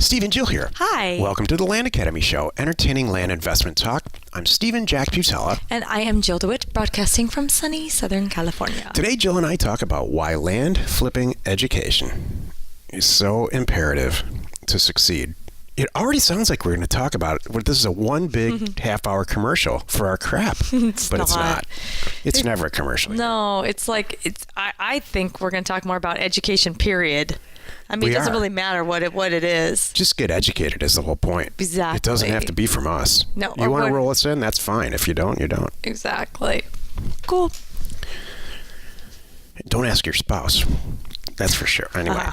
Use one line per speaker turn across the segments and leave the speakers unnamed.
Steve and Jill here.
Hi.
Welcome to the Land Academy Show, entertaining land investment talk. I'm Stephen Jack Butella.
And I am Jill DeWitt, broadcasting from sunny Southern California.
Today, Jill and I talk about why land flipping education is so imperative to succeed. It already sounds like we're going to talk about it. This is a one big half-hour commercial for our crap,
It's not.
It's never a commercial.
No, I think we're going to talk more about education, period. I mean, it doesn't really matter what it is.
Just get educated is the whole point.
Exactly.
It doesn't have to be from us.
No.
You want to roll us in? That's fine. If you don't, you don't.
Exactly. Cool.
Don't ask your spouse. That's for sure. Anyway,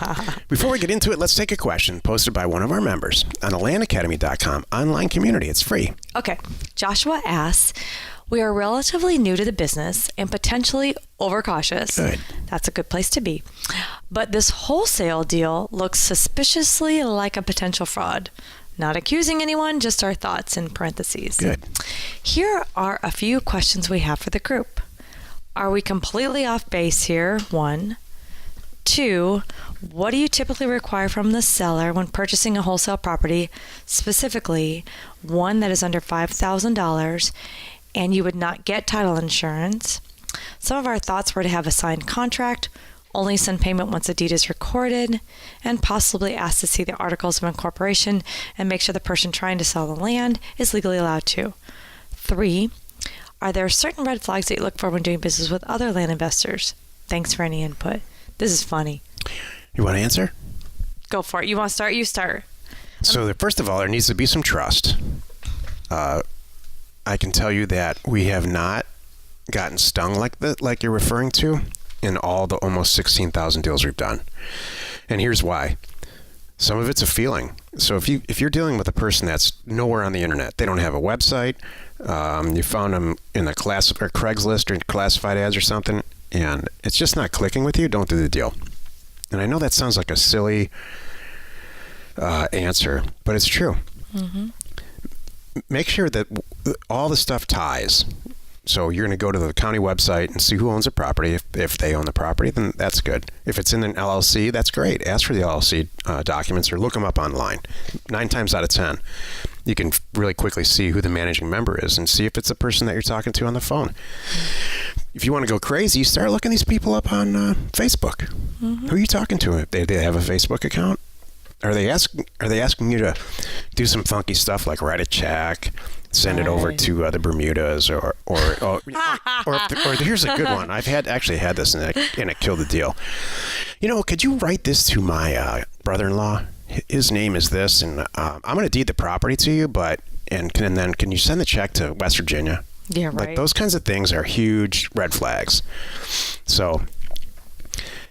before we get into it, let's take a question posted by one of our members on the landacademy.com online community. It's free.
Okay. Joshua asks, we are relatively new to the business and potentially overcautious.
Good.
That's a good place to be. But this wholesale deal looks suspiciously like a potential fraud. Not accusing anyone, just our thoughts in parentheses.
Good.
Here are a few questions we have for the group. Are we completely off base here? 1. 2, what do you typically require from the seller when purchasing a wholesale property, specifically one that is under $5,000 and you would not get title insurance? Some of our thoughts were to have a signed contract, only send payment once the deed is recorded, and possibly ask to see the articles of incorporation and make sure the person trying to sell the land is legally allowed to. 3, are there certain red flags that you look for when doing business with other land investors? Thanks for any input. This is funny.
You want to answer?
Go for it. You want to start? You start.
So, first of all, there needs to be some trust. I can tell you that we have not gotten stung like you're referring to in all the almost 16,000 deals we've done. And here's why. Some of it's a feeling. So if you're dealing with a person that's nowhere on the internet, they don't have a website, you found them in a Craigslist or classified ads or something, and it's just not clicking with you, don't do the deal. And I know that sounds like a silly answer, but it's true. Mm-hmm. Make sure that all the stuff ties. So you're going to go to the county website and see who owns the property. If they own the property, then that's good. If it's in an LLC, that's great. Ask for the LLC documents or look them up online. 9 times out of 10, you can really quickly see who the managing member is and see if it's the person that you're talking to on the phone. If you want to go crazy, start looking these people up on Facebook. Mm-hmm. Who are you talking to? They have a Facebook account? Are they asking you to do some funky stuff like write a check, send it over to the Bermudas, or here's a good one. I've actually had this and it killed the deal. Could you write this to my brother-in-law? His name is this, and I'm going to deed the property to you, and then can you send the check to West Virginia?
Yeah, right.
Like those kinds of things are huge red flags. So,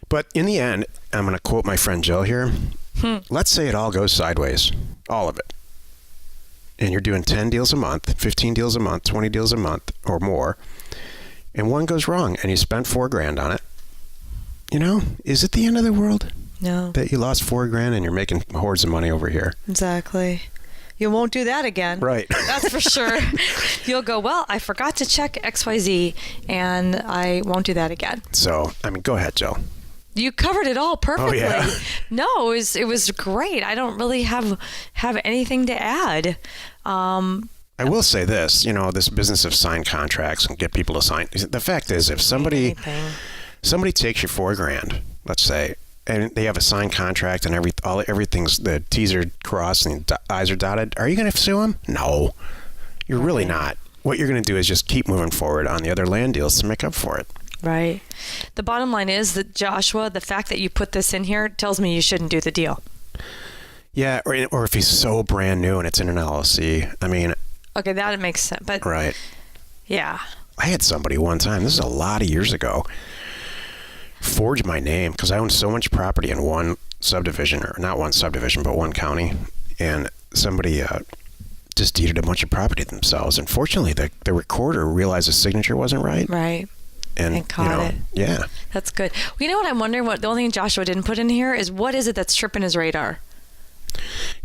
but in the end, I'm going to quote my friend Jill here. Let's say it all goes sideways, all of it. And you're doing 10 deals a month, 15 deals a month, 20 deals a month or more, and one goes wrong and you spent $4,000 on it. Is it the end of the world?
No.
That you lost $4,000 and you're making hordes of money over here.
Exactly. You won't do that again.
Right.
That's for sure. You'll go, well, I forgot to check XYZ and I won't do that again.
So, go ahead, Jill.
You covered it all perfectly.
Oh, yeah.
No, it was great. I don't really have anything to add.
I will say this, this business of signed contracts and get people to sign. The fact is, if somebody takes you $4,000, let's say, and they have a signed contract and everything's, the T's are crossed and the I's are dotted, are you going to sue them? No, you're really not. What you're going to do is just keep moving forward on the other land deals to make up for it.
Right. The bottom line is that, Joshua, the fact that you put this in here tells me you shouldn't do the deal.
Yeah, or if he's so brand new and it's in an LLC.
Okay, that makes sense. But
right.
Yeah.
I had somebody one time, this is a lot of years ago, forge my name because I owned so much property in one subdivision, or not one subdivision, but one county. And somebody just deeded a bunch of property themselves. Unfortunately, the recorder realized the signature wasn't right.
Right.
And
caught it.
Yeah.
That's good. Well, you know what I'm wondering? The only thing Joshua didn't put in here is what is it that's tripping his radar?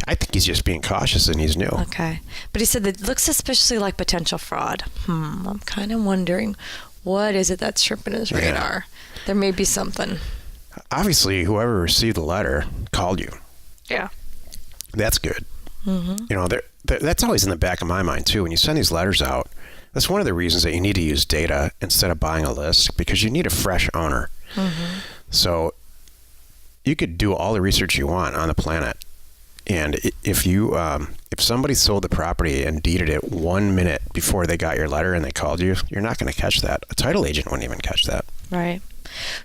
I think he's just being cautious and he's new.
Okay. But he said that it looks suspiciously like potential fraud. I'm kind of wondering, what is it that's tripping his radar? There may be something.
Obviously, whoever received the letter called you.
Yeah.
That's good. You know, that's always in the back of my mind too. When you send these letters out, that's one of the reasons that you need to use data instead of buying a list, because you need a fresh owner. So you could do all the research you want on the planet, and if somebody sold the property and deeded it 1 minute before they got your letter and they called you, you're not going to catch that. A title agent wouldn't even catch that.
Right.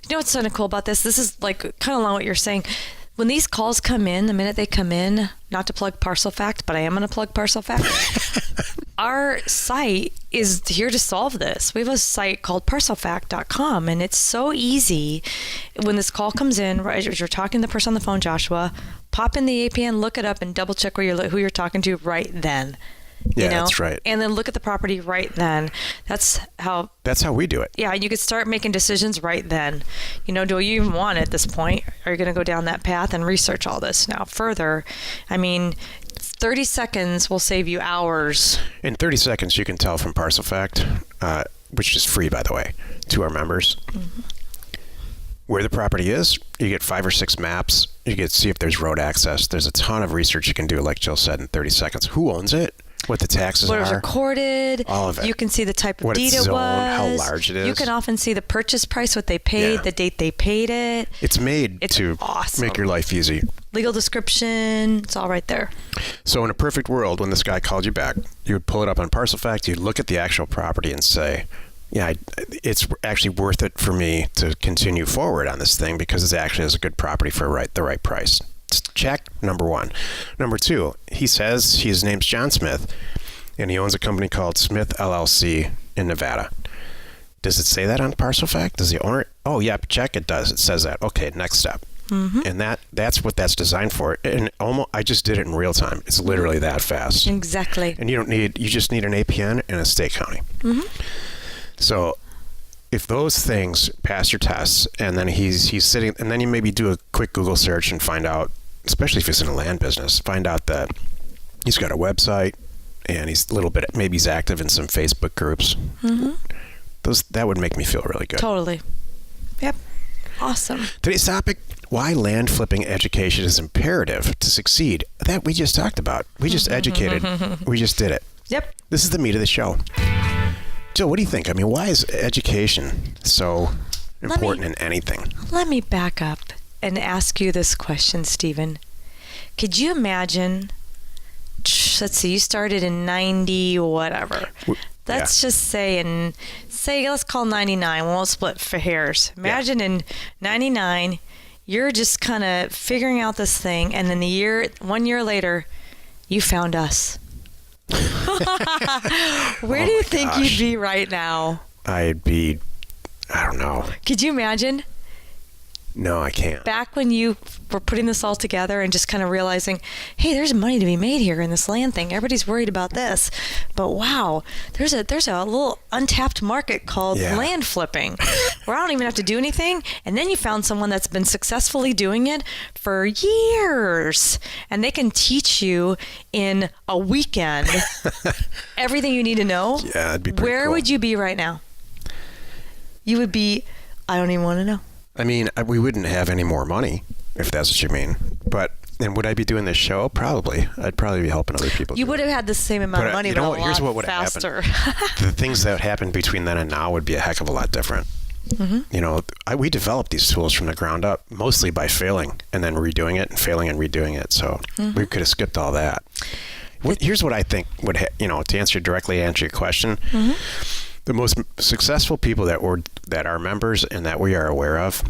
You know what's so cool about this? This is like kind of along what you're saying. When these calls come in, the minute they come in, not to plug Parcel Fact, but I am going to plug Parcel Fact. Our site is here to solve this. We have a site called parcelfact.com, and it's so easy. When this call comes in, right as you're talking to the person on the phone, Joshua, pop in the APN, look it up, and double check who you're talking to right then.
Yeah, that's right.
And then look at the property right then. That's how
we do it.
Yeah, you could start making decisions right then. You know, do you even want it at this point? Are you going to go down that path and research all this now further? I mean, 30 seconds will save you hours.
In 30 seconds, you can tell from Parcel Fact, which is free, by the way, to our members, where the property is. You get 5 or 6 maps. You get to see if there's road access. There's a ton of research you can do, like Jill said, in 30 seconds. Who owns it? What the taxes
what
are.
What was recorded.
All of it.
You can see the type of
what
deed
it's
it
zoned,
was.
how large it is.
You can often see the purchase price, what they paid, the date they paid it.
It's made to
awesome.
make your life easy.
Legal description. It's all right there.
So in a perfect world, when this guy called you back, you would pull it up on Parcel Fact, you'd look at the actual property and say, yeah, it's actually worth it for me to continue forward on this thing because it actually is a good property for the right price. Check, number 1. Number 2, he says his name's John Smith, and he owns a company called Smith LLC in Nevada. Does it say that on Parcel Fact? Does the owner? Oh, yeah, check, it does. It says that. Okay, next step. And that's what that's designed for. And I just did it in real time. It's literally that fast.
Exactly.
And you just need an APN and a state county. So if those things pass your tests, and then he's sitting, and then you maybe do a quick Google search and find out, especially if it's in a land business, find out that he's got a website and he's maybe he's active in some Facebook groups. That would make me feel really good.
Totally. Yep. Awesome.
Today's topic: why land flipping education is imperative to succeed. That we just talked about. We just educated. We just did it.
Yep.
This is the meat of the show. Jill, what do you think? I mean, why is education so important in anything?
Let me back up and ask you this question, Stephen. Could you imagine, let's see, you started in 90 whatever. Let's just say let's call 99. We'll split for hairs. Imagine in 99, you're just kind of figuring out this thing, and then 1 year later, you found us. Where do you think you'd be right now?
I'd be, I don't know.
Could you imagine?
No, I can't.
Back when you were putting this all together and just kind of realizing, hey, there's money to be made here in this land thing. Everybody's worried about this. But wow, there's a little untapped market called land flipping where I don't even have to do anything. And then you found someone that's been successfully doing it for years. And they can teach you in a weekend everything you need to know.
Yeah, it'd be pretty
Where
cool.
would you be right now? You would be, I don't even want to know.
I mean, we wouldn't have any more money, if that's what you mean. And would I be doing this show? Probably. I'd probably be helping other people.
You would have had the same amount of money, but a lot
here's what would
faster.
The things that happened between then and now would be a heck of a lot different. You know, we developed these tools from the ground up, mostly by failing and then redoing it and failing and redoing it. So we could have skipped all that. Here's what I think would, to directly answer your question. The most successful people that are members and that we are aware of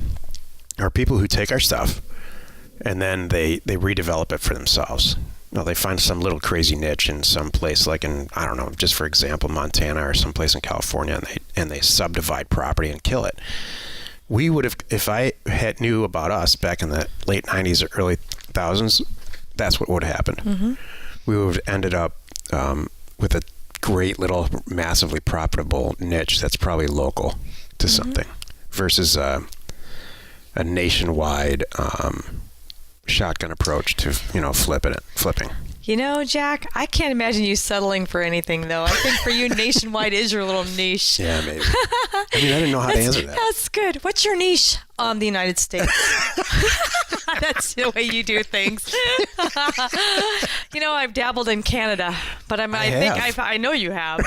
are people who take our stuff and then they redevelop it for themselves. They find some little crazy niche in some place, like in, I don't know, just for example, Montana or someplace in California, and they subdivide property and kill it. We would have, if I knew about us back in the late 90s or early 2000s, that's what would have happened. We would have ended up with a great little massively profitable niche that's probably local to something versus a nationwide shotgun approach to flipping.
You know, Jack, I can't imagine you settling for anything, though. I think for you, nationwide is your little niche.
Yeah, maybe. I mean, I didn't know how to answer that.
That's good. What's your niche? The United States. That's the way you do things. You know, I've dabbled in Canada, but I know you have.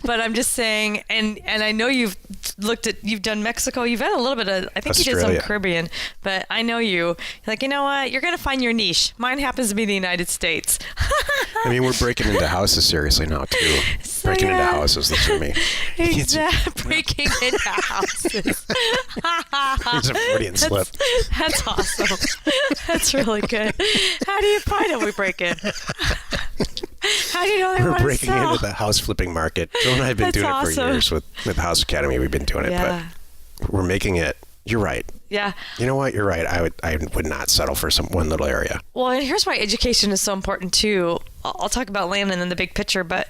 But I'm just saying, and I know you've done Mexico. You've had a little bit of, I think
Australia.
you did some Caribbean, but I know you're like, you know what? You're going to find your niche. Mine happens to be the United States.
I mean, we're breaking into houses seriously now, too.
So,
breaking into houses, listen to me.
Exactly. Breaking into houses.
It's a Freudian slip.
That's awesome. That's really good. How do you find it? We break in. How do you know they
We're
want to
breaking
sell?
into the house flipping market. Joe and I have been
That's
doing it for
awesome.
years with House Academy. We've been doing it,
Yeah.
but we're making it. You're right.
Yeah.
You know what? You're right. I would not settle for one little area.
Well, and here's why education is so important too. I'll talk about land and then the big picture, but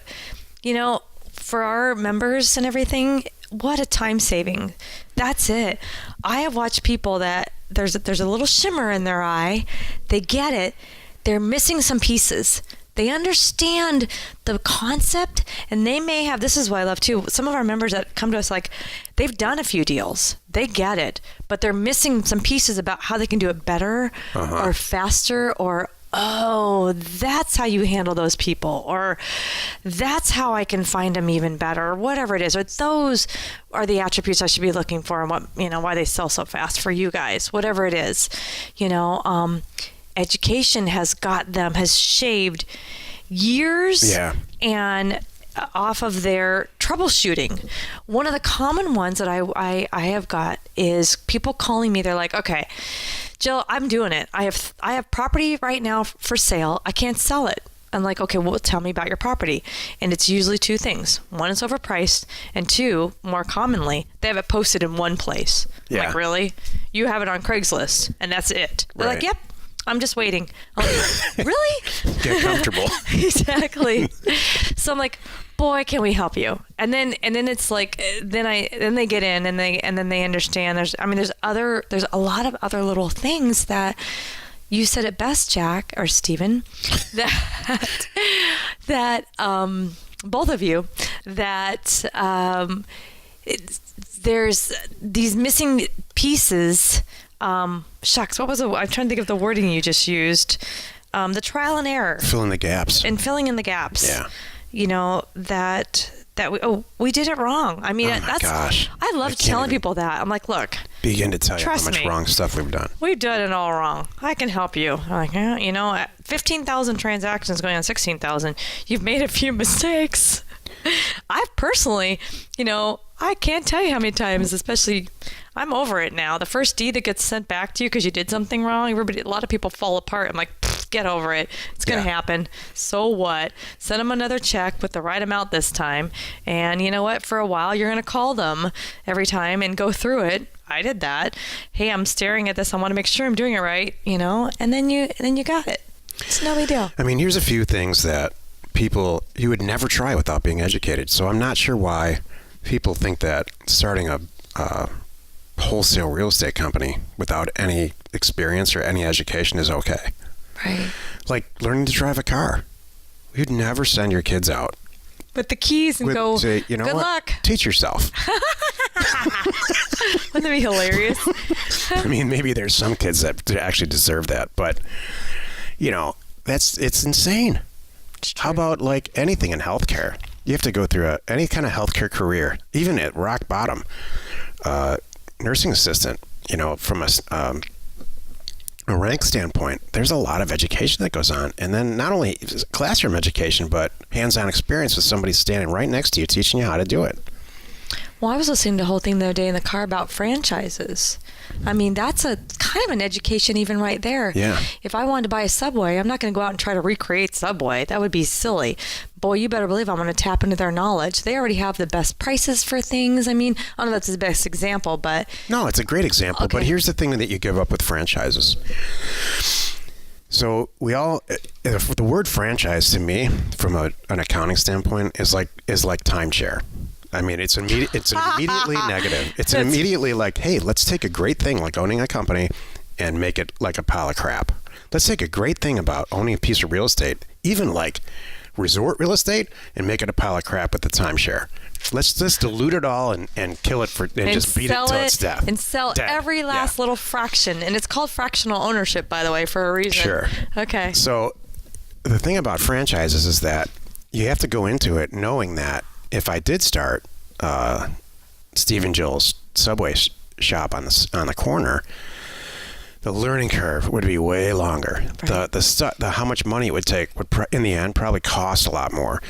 you know, for our members and everything, what a time saving. That's it. I have watched people that there's a little shimmer in their eye. They get it. They're missing some pieces. They understand the concept, and they may have, this is what I love too, some of our members that come to us, like, they've done a few deals. They get it, but they're missing some pieces about how they can do it better or faster, or, oh, that's how you handle those people, or that's how I can find them even better, or whatever it is. Or those are the attributes I should be looking for, and what, you know, why they sell so fast for you guys, whatever it is, you know. Education has shaved years and off of their troubleshooting. One of the common ones that I have got is people calling me. They're like, okay, Jill, I'm doing it. I have property right now for sale. I can't sell it. I'm like, okay, well, tell me about your property. And it's usually two things. One is overpriced, and two, more commonly, they have it posted in one place.
Yeah.
I'm like, really? You have it on Craigslist, and that's it. They're like, yep. I'm just waiting. I'm like, really?
Get comfortable.
Exactly. So I'm like, boy, can we help you? And then it's like, then they get in and then they understand. There's a lot of other little things that you said it best, Jack or Stephen, that both of you, that there's these missing pieces. Shucks, what was it? I'm trying to think of the wording you just used. The trial and error.
Filling the gaps.
And filling in the gaps.
Yeah.
You know, that we did it wrong. I mean,
gosh.
I love telling people that. I'm like, look.
Begin to tell you how
trust
much
me.
wrong stuff we've done.
We've done it all wrong. I can help you. I'm like, yeah, you know, 15,000 transactions going on 16,000. You've made a few mistakes. I've personally, you know, I can't tell you how many times, especially, I'm over it now. The first deed that gets sent back to you because you did something wrong, a lot of people fall apart. I'm like, get over it. It's going to happen. So what? Send them another check with the right amount this time. And you know what? For a while, you're going to call them every time and go through it. I did that. Hey, I'm staring at this. I want to make sure I'm doing it right, you know, and then you got it. It's no big deal.
I mean, here's a few things that you would never try without being educated. So I'm not sure why people think that starting a wholesale real estate company without any experience or any education is okay.
Right.
Like learning to drive a car. You'd never send your kids out
with the keys and go,
say, you know
good
what?
luck.
Teach yourself.
Wouldn't that be hilarious?
I mean, maybe there's some kids that actually deserve that, but you know, it's insane. How about like anything in healthcare? You have to go through any kind of healthcare career, even at rock bottom. Nursing assistant, you know, from a rank standpoint, there's a lot of education that goes on. And then not only classroom education, but hands-on experience with somebody standing right next to you teaching you how to do it.
Well, I was listening to a whole thing the other day in the car about franchises. I mean, that's a kind of an education even right there.
Yeah.
If I wanted to buy a Subway, I'm not going to go out and try to recreate Subway. That would be silly. Boy, you better believe I'm going to tap into their knowledge. They already have the best prices for things. I mean, I don't know if that's the best example, but... No,
it's a great example. Okay. But here's the thing that you give up with franchises. So the word franchise to me, from an accounting standpoint, is like timeshare. I mean, it's immediately negative. It's immediately like, hey, let's take a great thing like owning a company and make it like a pile of crap. Let's take a great thing about owning a piece of real estate, even like resort real estate, and make it a pile of crap with the timeshare. Let's just dilute it all and kill it and just beat it till its death.
And sell every last little fraction. And it's called fractional ownership, by the way, for a reason.
Sure.
Okay.
So the thing about franchises is that you have to go into it knowing that if I did start Steve and Jill's Subway shop on the corner, the learning curve would be way longer. Right. The how much money it would take would in the end probably cost a lot more.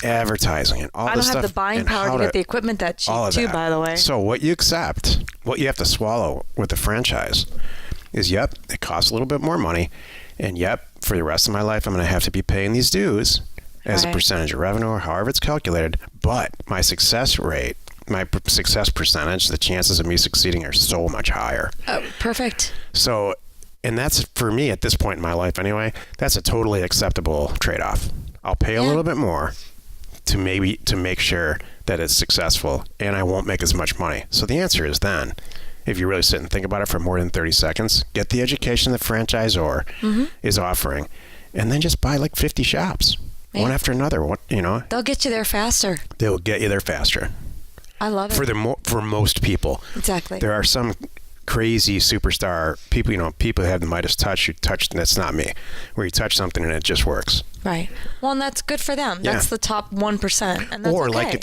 Advertising and all this stuff.
I don't have the buying power to get the equipment that cheap too, by the way.
So what you accept, what you have to swallow with the franchise is, yep, it costs a little bit more money, and yep, for the rest of my life I'm going to have to be paying these dues as a percentage of revenue or however it's calculated. But my success rate, my success percentage, the chances of me succeeding are so much higher.
Oh, perfect.
So, and that's, for me at this point in my life anyway, that's a totally acceptable trade-off. I'll pay a little bit more to make sure that it's successful, and I won't make as much money. So the answer is then, if you really sit and think about it for more than 30 seconds, get the education the franchisor is offering, and then just buy like 50 shops, one after another. They'll
get you there faster.
They'll get you there faster.
I love it.
For most people.
Exactly.
There are some crazy superstar people, people who have the Midas touch, that's not me, where you touch something and it just works.
Right. Well, and that's good for them. Yeah. That's the top 1%. And that's
like if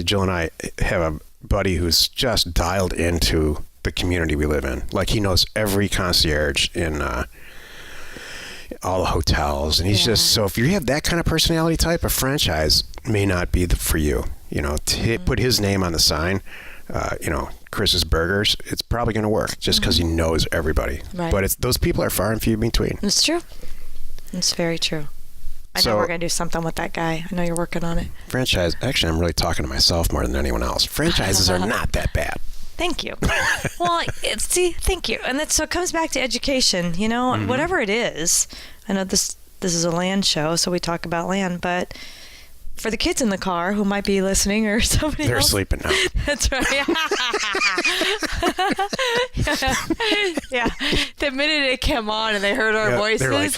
Jill and I have a buddy who's just dialed into the community we live in. Like, he knows every concierge in all the hotels, and he's just, so if you have that kind of personality type, a franchise may not be for you. Put his name on the sign, Chris's Burgers, it's probably going to work just because he knows everybody. Right. But those people are far and few between.
It's true. It's very true. I know we're going to do something with that guy. I know you're working on it.
Actually, I'm really talking to myself more than anyone else. Franchises are not that bad.
Thank you. Well, thank you. And so it comes back to education, whatever it is. I know this is a land show, so we talk about land, but for the kids in the car who might be listening or somebody else.
They're sleeping now.
That's right. Yeah. The minute it came on and they heard our voices.
They're like,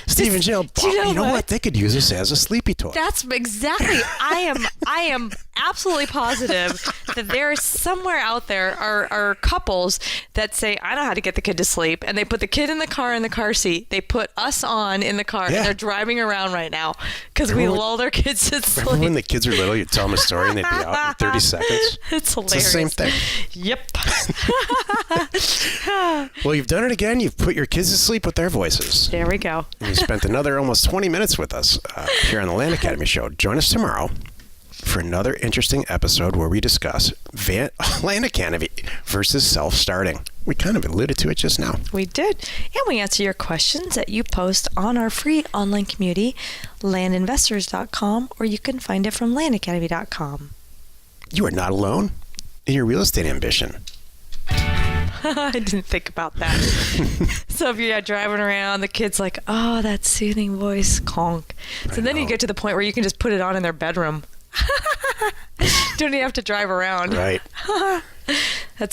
Steve and Jill, you know what? They could use this as a sleepy toy.
That's exactly. I am absolutely positive that there is somewhere out there are couples that say, I know how to get the kid to sleep. And they put the kid in the car seat. They put us on in the car and they're driving around right now because we lull their kids to sleep.
Remember when the kids are little, you'd tell them a story and they'd be out in 30 seconds?
It's hilarious.
It's the same thing.
Yep.
Well, you've done it again. You've put your kids to sleep with their voices.
There we go.
And you spent another almost 20 minutes with us here on the Land Academy Show. Join us tomorrow for another interesting episode where we discuss Land Academy versus self-starting. We kind of alluded to it just now.
We did. And we answer your questions that you post on our free online community, landinvestors.com, or you can find it from landacademy.com.
You are not alone in your real estate ambition.
I didn't think about that. So if you're driving around, the kid's like, oh, that soothing voice, conk. So then you get to the point where you can just put it on in their bedroom. Don't even have to drive around.
Right.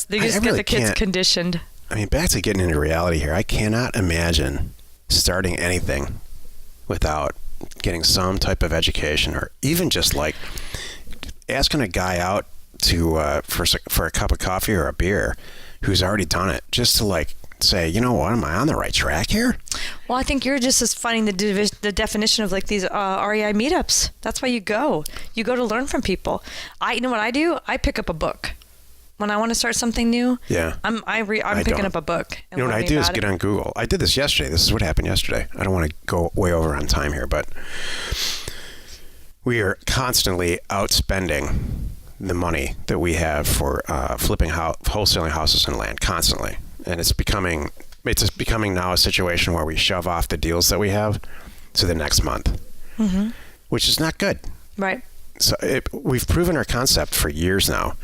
They just get the kids conditioned.
I mean, back to getting into reality here. I cannot imagine starting anything without getting some type of education, or even just like asking a guy out to for a cup of coffee or a beer who's already done it, just to like say, you know what, am I on the right track here?
Well, I think you're just as finding the definition of like these REI meetups. That's why you go. You go to learn from people. You know what I do? I pick up a book. When I want to start something new, I'm picking up a book.
You know what I do is get on Google. I did this yesterday. This is what happened yesterday. I don't want to go way over on time here, but we are constantly outspending the money that we have for wholesaling houses and land, constantly. And it's becoming now a situation where we shove off the deals that we have to the next month, which is not good.
Right.
So we've proven our concept for years now,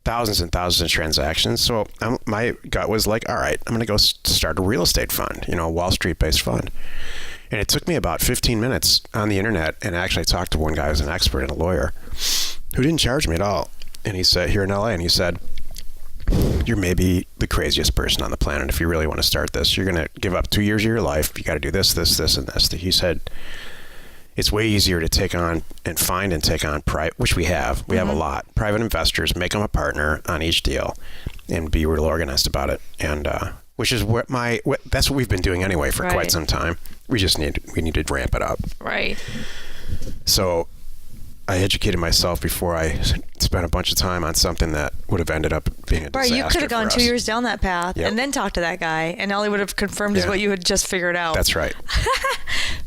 thousands and thousands of transactions. So my gut was like, all right, I'm going to go start a real estate fund, a Wall Street-based fund. And it took me about 15 minutes on the internet, and actually I talked to one guy who's an expert and a lawyer who didn't charge me at all. And he said, here in LA, and he said, you're maybe the craziest person on the planet if you really want to start this. You're going to give up 2 years of your life. You got to do this, this, this, and this. He said, it's way easier to take on and find and take on, which we have. We have a lot. Private investors, make them a partner on each deal and be real organized about it. And which is that's what we've been doing anyway for quite some time. We need to ramp it up.
Right.
So I educated myself before I spent a bunch of time on something that would have ended up being a disaster.
Right, you could have gone 2 years down that path and then talked to that guy, and all he would have confirmed is what you had just figured out.
That's right.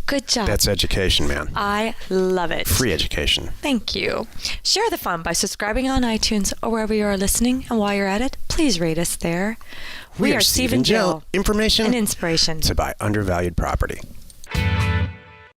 Good job.
That's education, man.
I love it.
Free education.
Thank you. Share the fun by subscribing on iTunes or wherever you are listening, and while you're at it, please rate us there. We are Steve and Jill.
Information
and inspiration
to buy undervalued property.